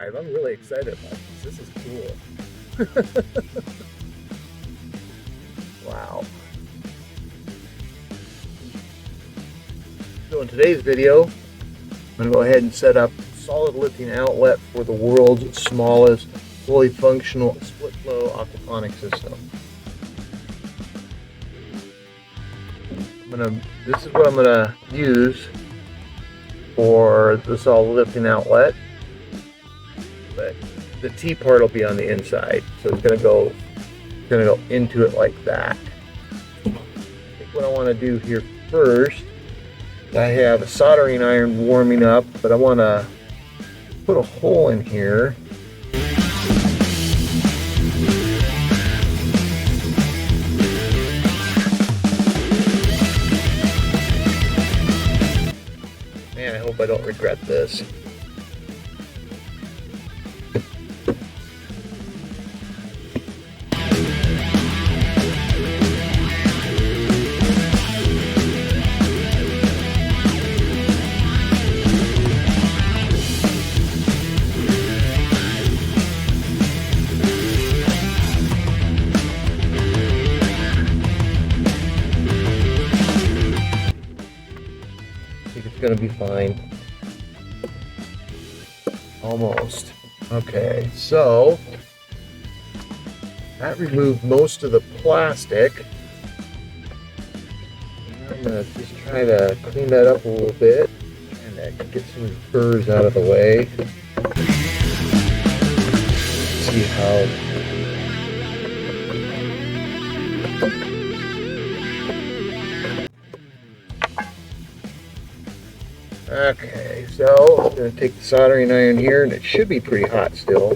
I'm really excited about this. This is cool. Wow. So in today's video, I'm going to go ahead and set up a solid lifting outlet for the world's smallest fully functional split flow aquaponic system. This is what I'm going to use for the solid lifting outlet, but the T part will be on the inside, so it's going to go into it like that. I think what I want to do here first, I have a soldering iron warming up, but I want to put a hole in here. Man, I hope I don't regret this. Gonna be fine. Almost. Okay, so that removed most of the plastic. And I'm gonna just try to clean that up a little bit and get some of the furs out of the way. See how okay, so I'm going to take the soldering iron here, and it should be pretty hot still.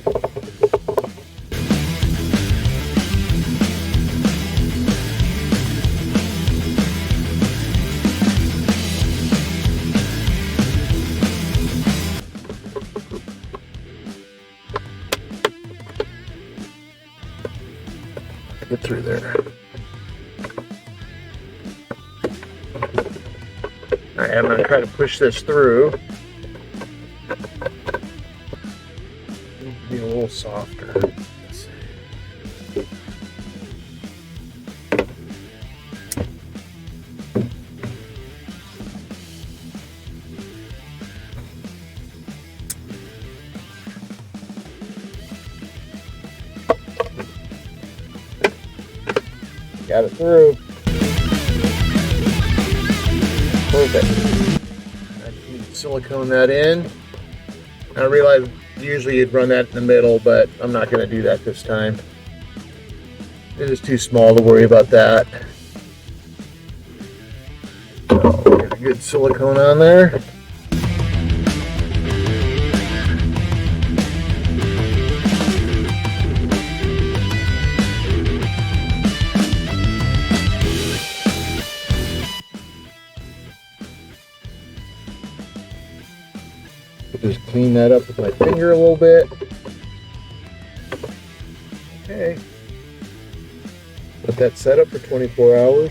Get through there. Alright, I'm going to try to push this through. Needs to be a little softer. Got it through. Perfect. I need to silicone that in. I realize usually you'd run that in the middle, but I'm not going to do that this time. It is too small to worry about that. So, get a good silicone on there. Just clean that up with my finger a little bit. Okay. Let that set up for 24 hours.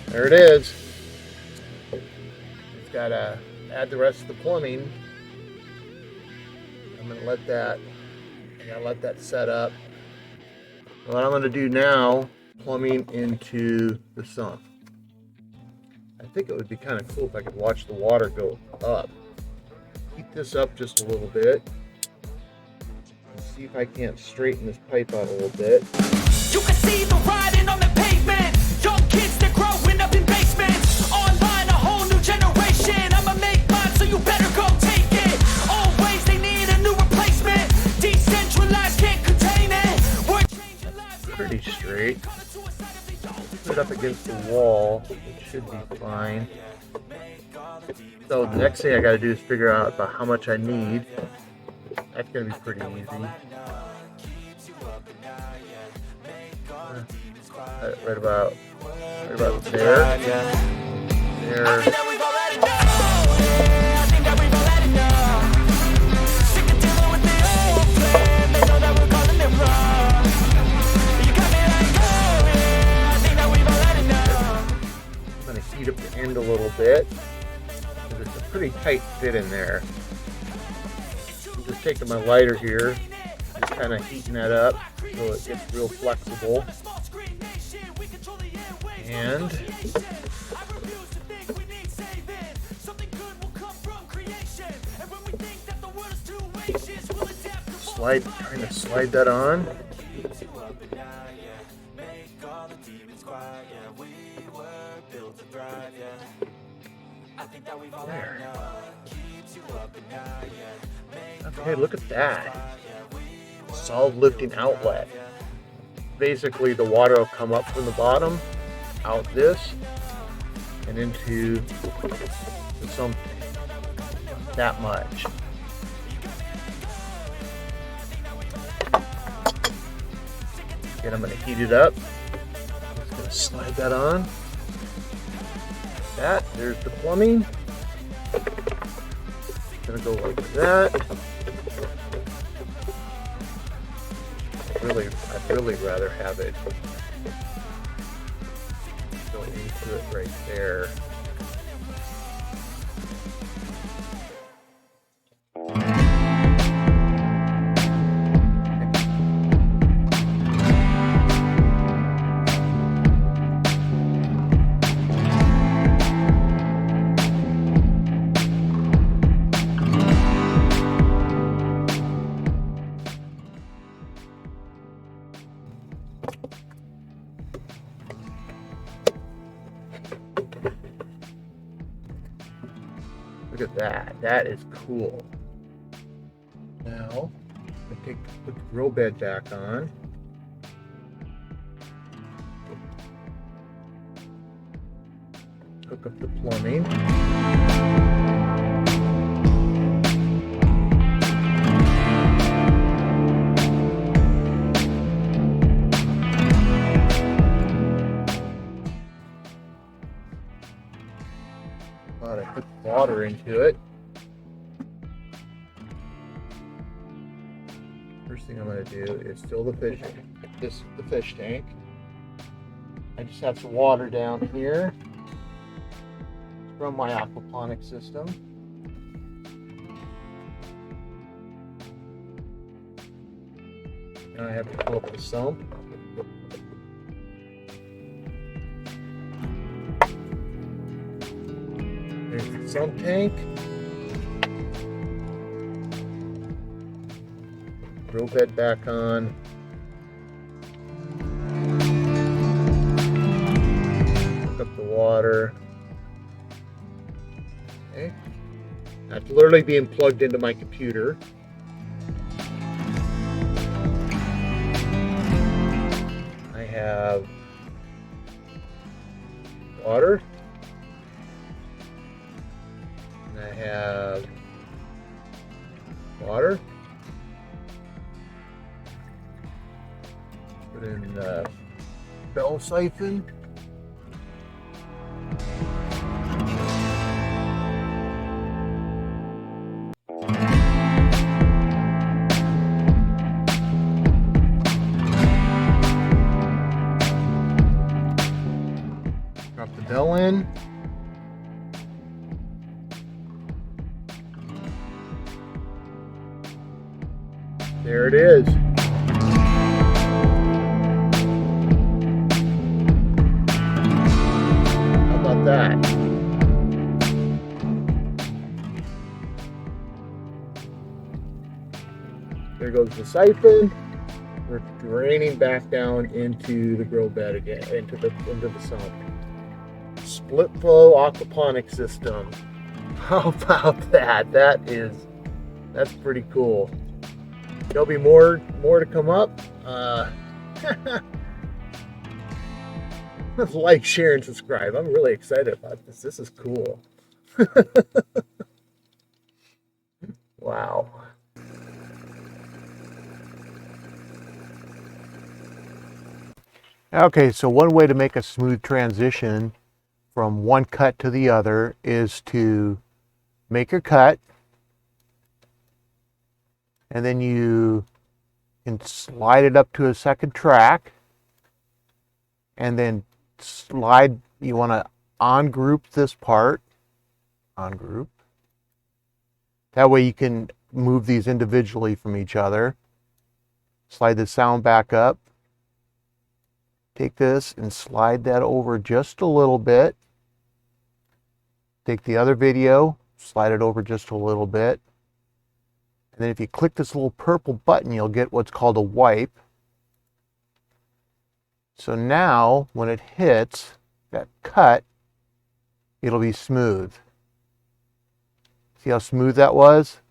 There it is. Just gotta add the rest of the plumbing. I'm gonna let that set up. What I'm gonna do now, plumbing into the sump. I think it would be kind of cool if I could watch the water go up. Heat this up just a little bit. And see if I can't straighten this pipe out a little bit. You can see the riding on the pavement. Young kids, they're growing up in basements. Online, a whole new generation. I'ma make mine, so you better go take it. Always, they need a new replacement. Decentralized, can't contain it. We're changing lives. Pretty straight. Put it up against the wall. It should be fine. So the next thing I got to do is figure out about how much I need. That's going to be pretty easy. Right about there. There. Heat up the end a little bit because it's a pretty tight fit in there. just taking my lighter here, just kind of heating that up so it gets real flexible. And trying to slide that on. There. Okay, look at that. Solid lifting outlet. Basically, the water will come up from the bottom, out this, and into the sump tank. That much. Again, I'm going to heat it up. Just going to slide that on. Like that. There's the plumbing. Gonna go like that. I'd really rather have it go into it right there. Look at that. That is cool. Now, put the grow bed back on. Hook up the plumbing. I put water into it. First thing I'm going to do is fill the fish tank. I just have some water down here from my aquaponic system. Now I have to fill up the sump. There's the sump tank. Grow bed back on. Hook up the water. Okay. That's literally being plugged into my computer. I have water. And I have water. Put in the bell siphon. Drop the bell in. There it is. How about that? There goes the siphon. We're draining back down into the grow bed again, into the sump. Split flow aquaponic system. How about that? That's pretty cool. There'll be more to come up. Like, share, and subscribe. I'm really excited about this. This is cool. Wow. Okay, so one way to make a smooth transition from one cut to the other is to make your cut, and then you can slide it up to a second track, and then slide, you want to ungroup this part, ungroup. That way you can move these individually from each other. Slide the sound back up. Take this and slide that over just a little bit. Take the other video, slide it over just a little bit. And then if you click this little purple button, you'll get what's called a wipe. So now, when it hits that cut, it'll be smooth. See how smooth that was?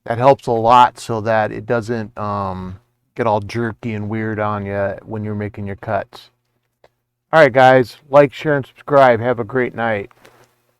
That helps a lot so that it doesn't get all jerky and weird on you when you're making your cuts. All right, guys, like, share, and subscribe. Have a great night.